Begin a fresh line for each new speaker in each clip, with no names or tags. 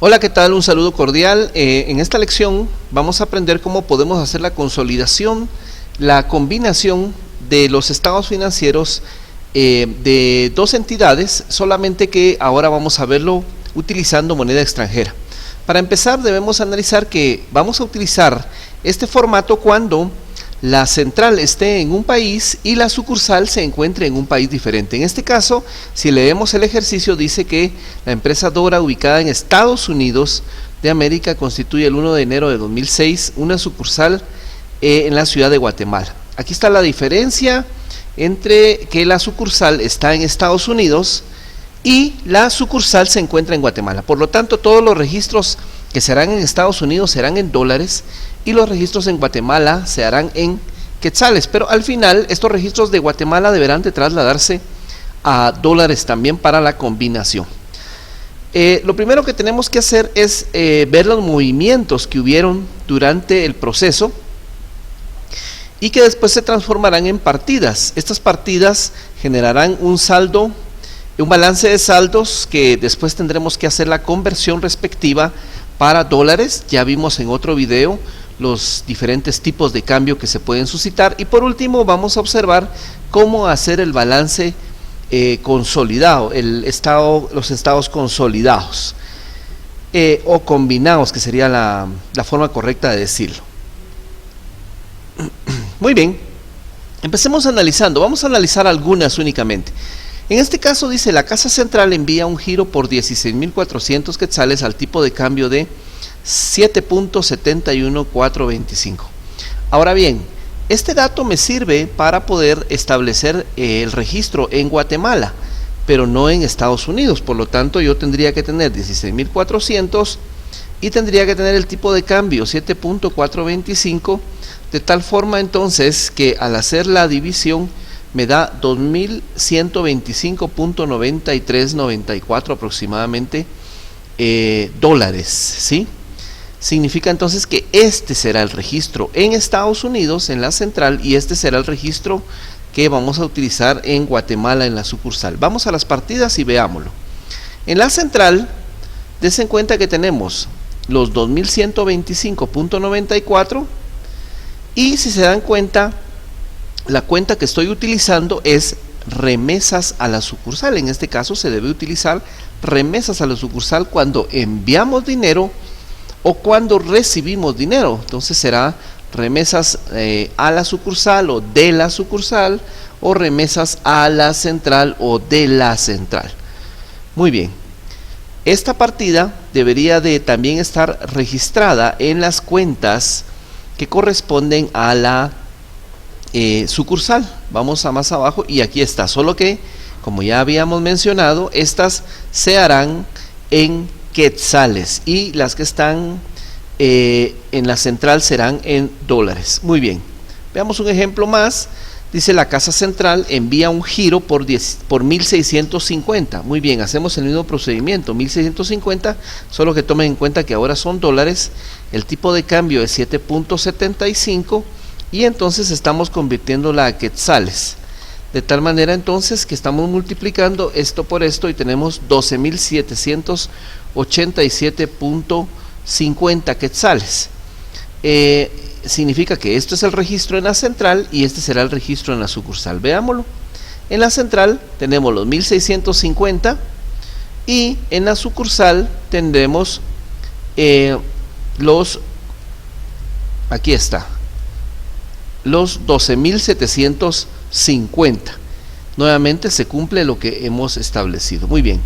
Hola, ¿qué tal? Un saludo cordial. En esta lección vamos a aprender cómo podemos hacer la consolidación, la combinación de los estados financieros de dos entidades, solamente que ahora vamos a verlo utilizando moneda extranjera. Para empezar debemos analizar que vamos a utilizar este formato cuando la central esté en un país y la sucursal se encuentre en un país diferente. En este caso, si leemos el ejercicio, dice que la empresa Dora, ubicada en Estados Unidos de América, constituye el 1 de enero de 2006 una sucursal en la ciudad de Guatemala. Aquí está la diferencia entre que la sucursal está en Estados Unidos y la sucursal se encuentra en Guatemala. Por lo tanto, todos los registros que se harán en Estados Unidos serán en dólares y los registros en Guatemala se harán en quetzales, pero al final estos registros de Guatemala deberán de trasladarse a dólares también para la combinación. Lo primero que tenemos que hacer es ver los movimientos que hubieron durante el proceso y que después se transformarán en partidas. Estas partidas generarán un saldo, un balance de saldos que después tendremos que hacer la conversión respectiva para dólares. Ya vimos en otro video los diferentes tipos de cambio que se pueden suscitar, y por último vamos a observar cómo hacer el balance consolidado, los estados consolidados o combinados, que sería la forma correcta de decirlo. Muy bien, empecemos analizando. Vamos a analizar algunas únicamente. En este caso dice: la Casa Central envía un giro por 16.400 quetzales al tipo de cambio de 7.71425. Ahora bien, este dato me sirve para poder establecer el registro en Guatemala, pero no en Estados Unidos. Por lo tanto, yo tendría que tener 16.400 y tendría que tener el tipo de cambio 7.425, de tal forma entonces que al hacer la división me da 2.125.9394 aproximadamente dólares, ¿sí? Significa entonces que este será el registro en Estados Unidos, en la central, y este será el registro que vamos a utilizar en Guatemala, en la sucursal. Vamos a las partidas y veámoslo. En la central, dense en cuenta que tenemos los 2.125.94, y si se dan cuenta, la cuenta que estoy utilizando es remesas a la sucursal. En este caso se debe utilizar remesas a la sucursal cuando enviamos dinero o cuando recibimos dinero. Entonces será remesas a la sucursal o de la sucursal, o remesas a la central o de la central. Muy bien, esta partida debería de también estar registrada en las cuentas que corresponden a la sucursal. Vamos a más abajo y aquí está, solo que como ya habíamos mencionado, estas se harán en quetzales y las que están en la central serán en dólares. Muy bien, veamos un ejemplo más. Dice: la Casa Central envía un giro por 1.650. Muy bien, hacemos el mismo procedimiento, 1.650, solo que tomen en cuenta que ahora son dólares, el tipo de cambio es 7.75 y entonces estamos convirtiéndola a quetzales, de tal manera entonces que estamos multiplicando esto por esto y tenemos 12.787.50 quetzales. Significa que esto es el registro en la central y este será el registro en la sucursal. Veámoslo. En la central tenemos los 1.650 y en la sucursal tendremos aquí está, los 12.750. Nuevamente se cumple lo que hemos establecido. Muy bien.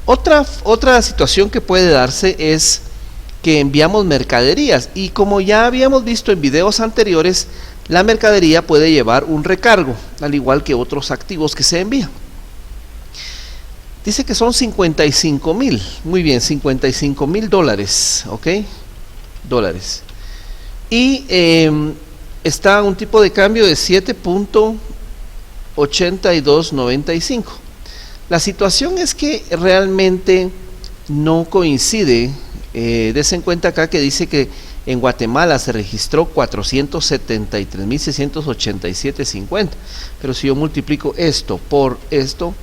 Otra situación que puede darse es que enviamos mercaderías, y como ya habíamos visto en videos anteriores, la mercadería puede llevar un recargo, al igual que otros activos que se envían. Dice que son 55.000. Muy bien, 55.000 dólares, ¿ok? Dólares. Y está un tipo de cambio de 7.8295. La situación es que realmente no coincide. Des en cuenta acá que dice que en Guatemala se registró 473.687.50, pero si yo multiplico esto por esto,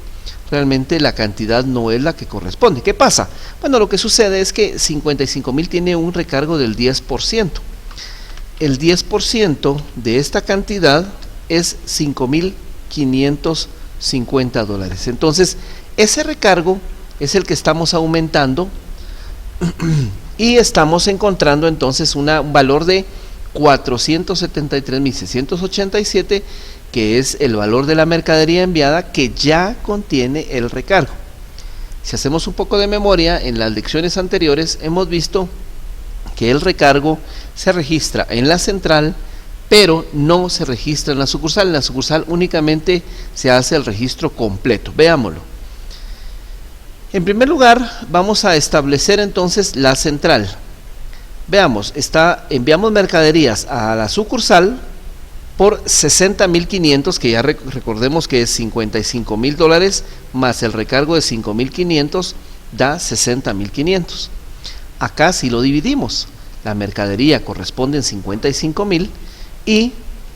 realmente la cantidad no es la que corresponde. ¿Qué pasa? Bueno, lo que sucede es que 55,000 tiene un recargo del 10%. El 10% de esta cantidad es $5,550. Entonces, ese recargo es el que estamos aumentando y estamos encontrando entonces un valor de 473,687, que es el valor de la mercadería enviada que ya contiene el recargo. Si hacemos un poco de memoria, en las lecciones anteriores hemos visto que el recargo se registra en la central, pero no se registra en la sucursal. En la sucursal únicamente se hace el registro completo. Veámoslo. En primer lugar, vamos a establecer entonces la central. Veamos, enviamos mercaderías a la sucursal por 60,500, que ya recordemos que es $55,000 más el recargo de 5,500 da 60,500. Acá si lo dividimos, la mercadería corresponde en 55,000 y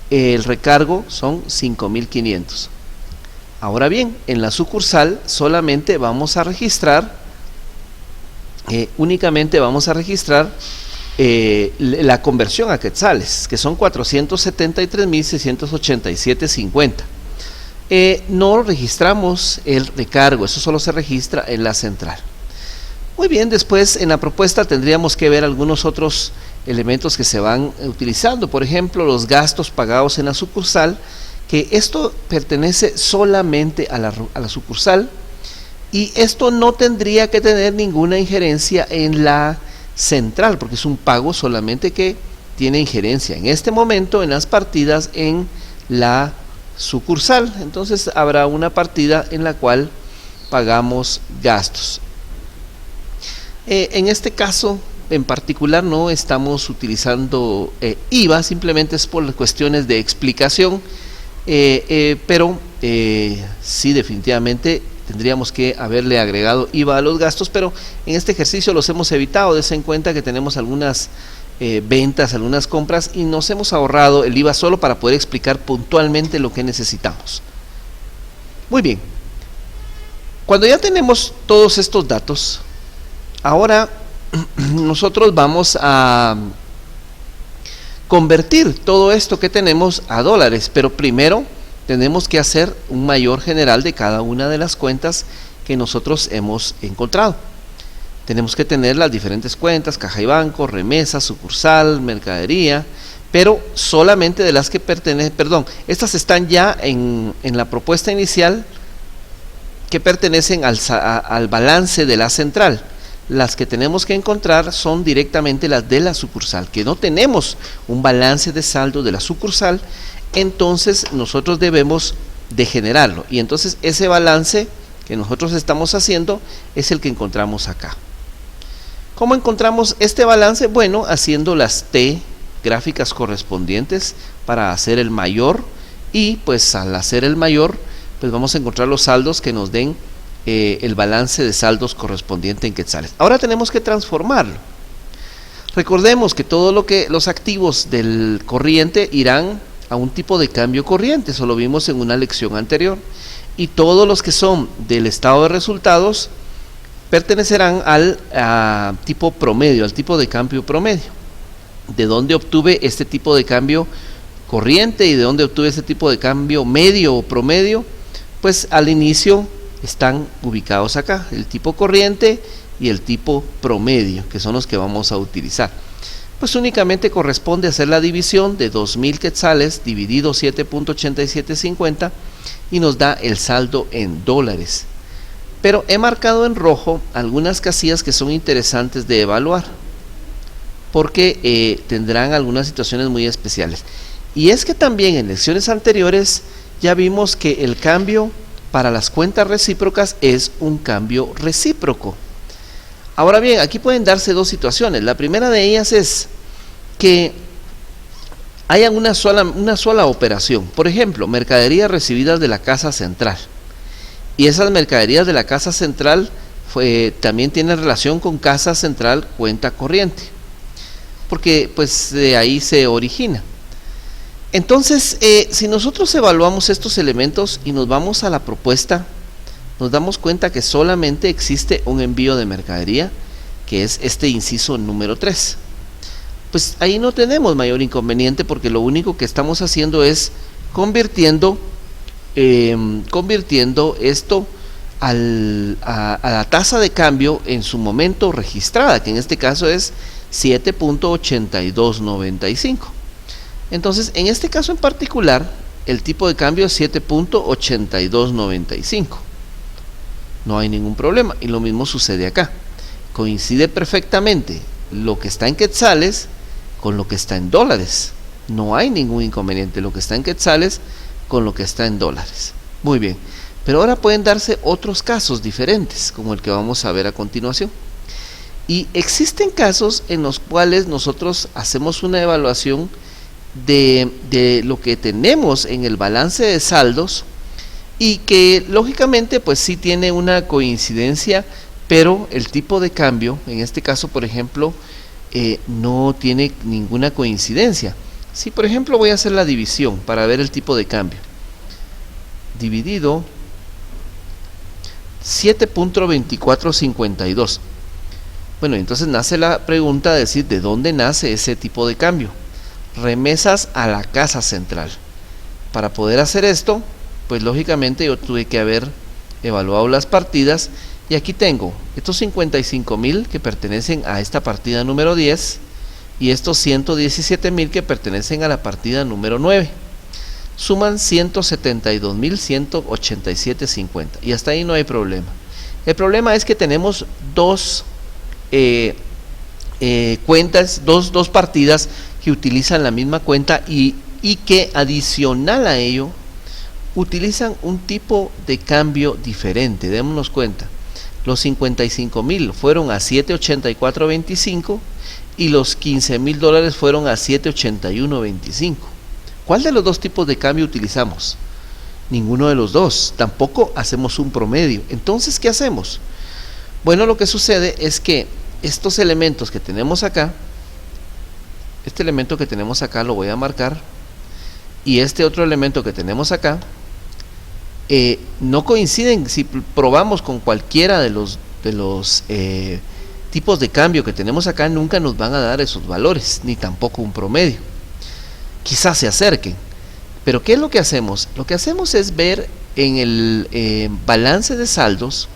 el recargo son 5,500. Ahora bien, en la sucursal solamente vamos a registrar, únicamente vamos a registrar la conversión a quetzales, que son 473,687.50. No registramos el recargo, eso solo se registra en la central. Muy bien, después en la propuesta tendríamos que ver algunos otros elementos que se van utilizando, por ejemplo, los gastos pagados en la sucursal, que esto pertenece solamente a la sucursal, y esto no tendría que tener ninguna injerencia en la central, porque es un pago solamente que tiene injerencia en este momento en las partidas en la sucursal. Entonces habrá una partida en la cual pagamos gastos. En este caso en particular no estamos utilizando IVA, simplemente es por cuestiones de explicación, pero sí, definitivamente tendríamos que haberle agregado IVA a los gastos, pero en este ejercicio los hemos evitado. Des en cuenta que tenemos algunas ventas, algunas compras, y nos hemos ahorrado el IVA solo para poder explicar puntualmente lo que necesitamos. Muy bien, cuando ya tenemos todos estos datos, ahora nosotros vamos a convertir todo esto que tenemos a dólares, pero primero tenemos que hacer un mayor general de cada una de las cuentas que nosotros hemos encontrado. Tenemos que tener las diferentes cuentas: caja y banco, remesa, sucursal, mercadería, pero solamente de las que pertenecen, estas están ya en la propuesta inicial, que pertenecen al balance de la central. Las que tenemos que encontrar son directamente las de la sucursal, que no tenemos un balance de saldo de la sucursal, entonces nosotros debemos de generarlo, y entonces ese balance que nosotros estamos haciendo es el que encontramos acá. ¿Cómo encontramos este balance? Bueno, haciendo las T gráficas correspondientes para hacer el mayor, y pues al hacer el mayor pues vamos a encontrar los saldos que nos den el balance de saldos correspondiente en quetzales. Ahora tenemos que transformarlo. Recordemos que los activos del corriente irán a un tipo de cambio corriente, eso lo vimos en una lección anterior, y todos los que son del estado de resultados pertenecerán al tipo promedio, al tipo de cambio promedio. ¿De dónde obtuve este tipo de cambio corriente y de dónde obtuve este tipo de cambio medio o promedio? Pues al inicio están ubicados acá, el tipo corriente y el tipo promedio, que son los que vamos a utilizar. Pues únicamente corresponde hacer la división de 2,000 quetzales dividido 7.8750 y nos da el saldo en dólares. Pero he marcado en rojo algunas casillas que son interesantes de evaluar, porque tendrán algunas situaciones muy especiales. Y es que también en lecciones anteriores ya vimos que el cambio para las cuentas recíprocas es un cambio recíproco. Ahora bien, aquí pueden darse dos situaciones. La primera de ellas es que haya una sola operación. Por ejemplo, mercaderías recibidas de la casa central, y esas mercaderías de la casa central también tienen relación con casa central cuenta corriente, porque pues de ahí se origina. Entonces, si nosotros evaluamos estos elementos y nos vamos a la propuesta, nos damos cuenta que solamente existe un envío de mercadería, que es este inciso número 3. Pues ahí no tenemos mayor inconveniente, porque lo único que estamos haciendo es convirtiendo esto a la tasa de cambio en su momento registrada, que en este caso es 7.8295. Entonces, en este caso en particular, el tipo de cambio es 7.8295. No hay ningún problema, y lo mismo sucede acá. Coincide perfectamente lo que está en quetzales con lo que está en dólares. No hay ningún inconveniente, lo que está en quetzales con lo que está en dólares. Muy bien, pero ahora pueden darse otros casos diferentes, como el que vamos a ver a continuación. Y existen casos en los cuales nosotros hacemos una evaluación de lo que tenemos en el balance de saldos, y que lógicamente pues sí tiene una coincidencia, pero el tipo de cambio, en este caso por ejemplo, no tiene ninguna coincidencia. Si por ejemplo voy a hacer la división para ver el tipo de cambio, dividido 7.2452, bueno, entonces nace la pregunta de decir, ¿de dónde nace ese tipo de cambio? Remesas a la casa central. Para poder hacer esto, pues lógicamente yo tuve que haber evaluado las partidas, y aquí tengo estos 55,000 que pertenecen a esta partida número 10 y estos 117,000 que pertenecen a la partida número 9. Suman 172,187.50, y hasta ahí no hay problema. El problema es que tenemos dos cuentas, dos partidas que utilizan la misma cuenta, y que adicional a ello utilizan un tipo de cambio diferente. Démonos cuenta, los 55,000 fueron a 7.8425 y los 15,000 dólares fueron a 7.8125. ¿Cuál de los dos tipos de cambio utilizamos? Ninguno de los dos. Tampoco hacemos un promedio. Entonces, ¿qué hacemos? Bueno, lo que sucede es que estos elementos que tenemos acá, este elemento que tenemos acá lo voy a marcar, y este otro elemento que tenemos acá, no coinciden. Si probamos con cualquiera de los tipos de cambio que tenemos acá, nunca nos van a dar esos valores, ni tampoco un promedio. Quizás se acerquen, pero ¿qué es lo que hacemos? Lo que hacemos es ver en el balance de saldos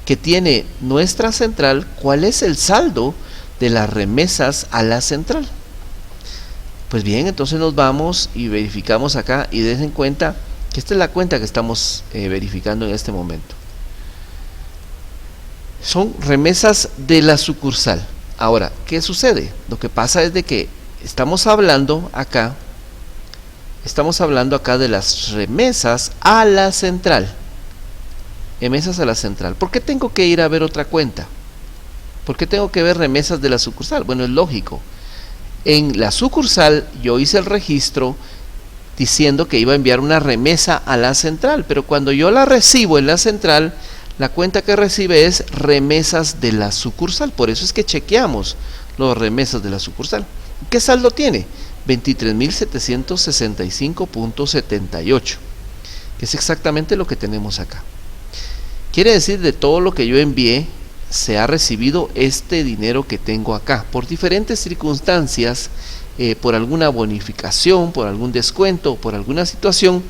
que tiene nuestra central, cuál es el saldo de las remesas a la central. Pues bien, entonces nos vamos y verificamos acá, y den en cuenta que esta es la cuenta que estamos verificando en este momento. Son remesas de la sucursal. Ahora, ¿qué sucede? Lo que pasa es de que estamos hablando acá de las remesas a la central. Remesas a la central. ¿Por qué tengo que ir a ver otra cuenta? ¿Por qué tengo que ver remesas de la sucursal? Bueno, es lógico. En la sucursal yo hice el registro diciendo que iba a enviar una remesa a la central, pero cuando yo la recibo en la central, la cuenta que recibe es remesas de la sucursal. Por eso es que chequeamos los remesas de la sucursal. ¿Qué saldo tiene? 23.765.78, que es exactamente lo que tenemos acá. Quiere decir, de todo lo que yo envié, se ha recibido este dinero que tengo acá. Por diferentes circunstancias, por alguna bonificación, por algún descuento, por alguna situación,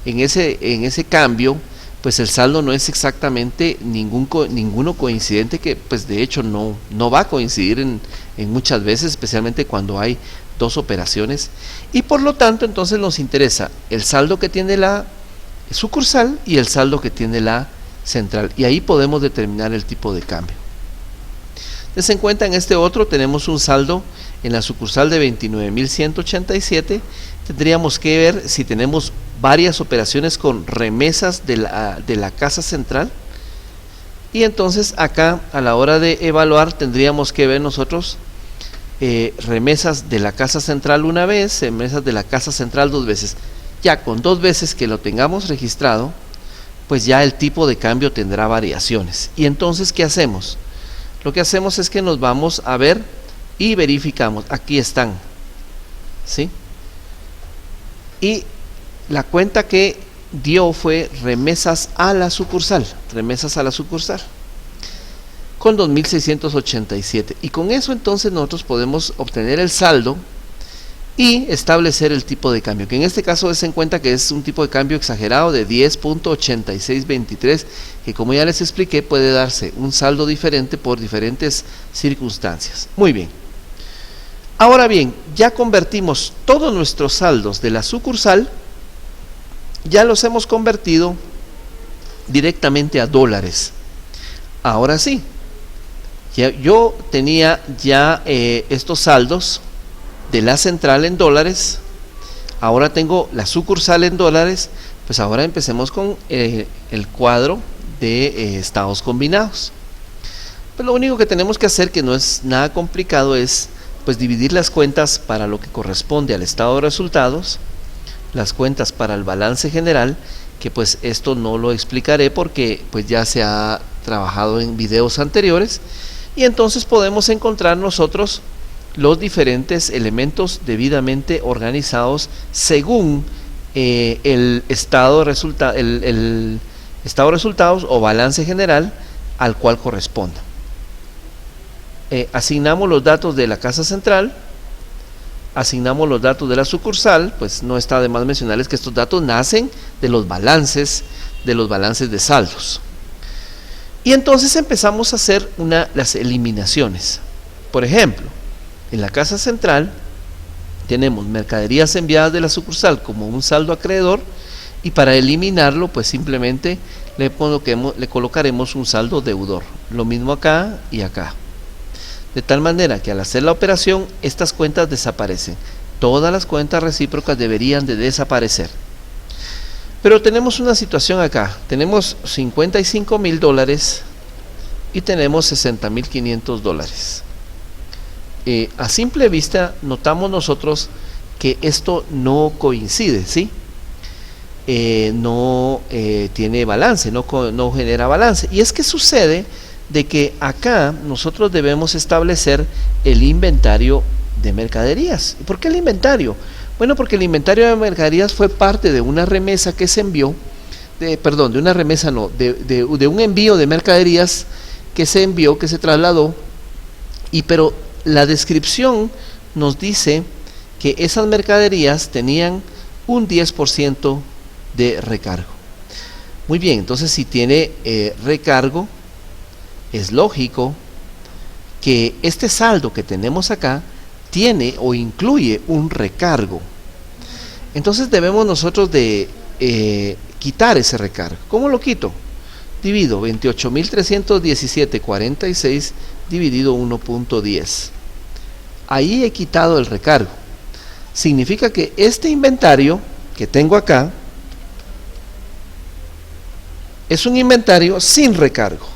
en ese cambio, pues el saldo no es exactamente ninguno coincidente, que pues de hecho no va a coincidir en muchas veces, especialmente cuando hay dos operaciones, y por lo tanto entonces nos interesa el saldo que tiene la sucursal y el saldo que tiene la central, y ahí podemos determinar el tipo de cambio. Dense en cuenta, en este otro tenemos un saldo en la sucursal de 29.187. Tendríamos que ver si tenemos varias operaciones con remesas de la casa central, y entonces acá a la hora de evaluar tendríamos que ver nosotros remesas de la casa central una vez, remesas de la casa central dos veces. Ya con dos veces que lo tengamos registrado, pues ya el tipo de cambio tendrá variaciones. Y entonces, ¿qué hacemos? Lo que hacemos es que nos vamos a ver y verificamos. Aquí están, ¿sí? Y la cuenta que dio fue remesas a la sucursal, con 2.687. Y con eso entonces nosotros podemos obtener el saldo y establecer el tipo de cambio, que en este caso es en cuenta que es un tipo de cambio exagerado de 10.8623, que como ya les expliqué puede darse un saldo diferente por diferentes circunstancias. Muy bien. Ahora bien, ya convertimos todos nuestros saldos de la sucursal, ya los hemos convertido directamente a dólares. Ahora sí, yo tenía ya estos saldos de la central en dólares, ahora tengo la sucursal en dólares, pues ahora empecemos con el cuadro de estados combinados. Pues lo único que tenemos que hacer, que no es nada complicado, es pues dividir las cuentas para lo que corresponde al estado de resultados, las cuentas para el balance general, que pues esto no lo explicaré porque pues ya se ha trabajado en videos anteriores, y entonces podemos encontrar nosotros los diferentes elementos debidamente organizados según el estado de resultados o balance general al cual corresponda. Asignamos los datos de la casa central, asignamos los datos de la sucursal, pues no está de más mencionarles que estos datos nacen de los balances de saldos. Y entonces empezamos a hacer las eliminaciones. Por ejemplo, en la casa central tenemos mercaderías enviadas de la sucursal como un saldo acreedor, y para eliminarlo pues simplemente le colocaremos un saldo deudor. Lo mismo acá y acá. De tal manera que al hacer la operación estas cuentas desaparecen. Todas las cuentas recíprocas deberían de desaparecer. Pero tenemos una situación acá. Tenemos $55.000 y tenemos $60.500. A simple vista notamos nosotros que esto no coincide, ¿sí? No tiene balance, no genera balance. Y es que sucede de que acá nosotros debemos establecer el inventario de mercaderías. ¿Por qué el inventario? Bueno, porque el inventario de mercaderías fue parte de una remesa que se envió, de un envío de mercaderías que se envió, que se trasladó, pero la descripción nos dice que esas mercaderías tenían un 10% de recargo. Muy bien, entonces si tiene recargo, es lógico que este saldo que tenemos acá tiene o incluye un recargo. Entonces debemos nosotros de quitar ese recargo. ¿Cómo lo quito? Divido 28.317.46 dividido 1.10. Ahí he quitado el recargo. Significa que este inventario que tengo acá es un inventario sin recargo.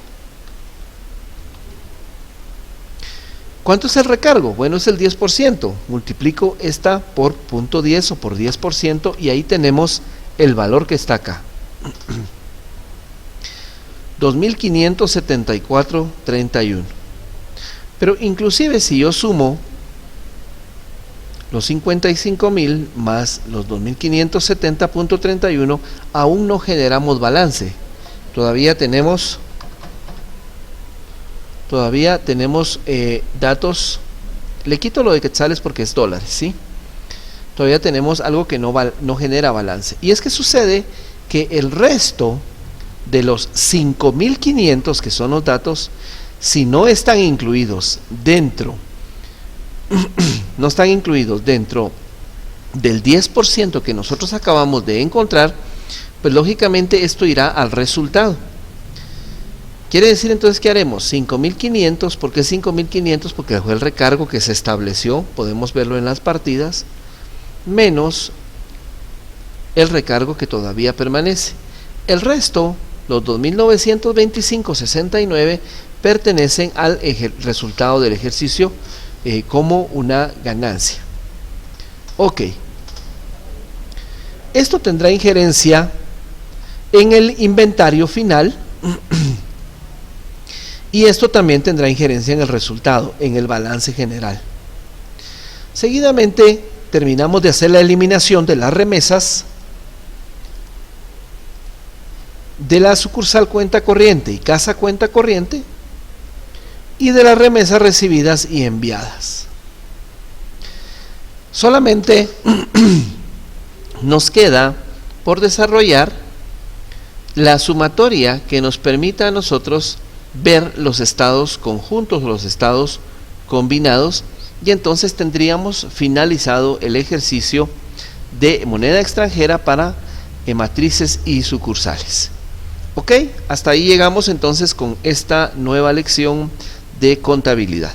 ¿Cuánto es el recargo? Bueno, es el 10%. Multiplico esta por 0.10 o por 10% y ahí tenemos el valor que está acá. 2.574.31. Pero inclusive si yo sumo los 55.000 más los 2.570.31, aún no generamos balance. Todavía tenemos datos. Le quito lo de quetzales porque es dólares, ¿sí? Todavía tenemos algo que no genera balance. Y es que sucede que el resto de los 5.500, que son los datos, si no están incluidos dentro del 10% que nosotros acabamos de encontrar, pues lógicamente esto irá al resultado. Quiere decir entonces que haremos 5.500, ¿por qué 5.500? Porque fue el recargo que se estableció, podemos verlo en las partidas, menos el recargo que todavía permanece. El resto, los 2.925.69, pertenecen al resultado del ejercicio como una ganancia. Ok. Esto tendrá injerencia en el inventario final y esto también tendrá injerencia en el resultado, en el balance general. Seguidamente terminamos de hacer la eliminación de las remesas de la sucursal cuenta corriente y casa cuenta corriente, y de las remesas recibidas y enviadas. Solamente nos queda por desarrollar la sumatoria que nos permita a nosotros ver los estados conjuntos, los estados combinados, y entonces tendríamos finalizado el ejercicio de moneda extranjera para matrices y sucursales. Ok, hasta ahí llegamos entonces con esta nueva lección de contabilidad.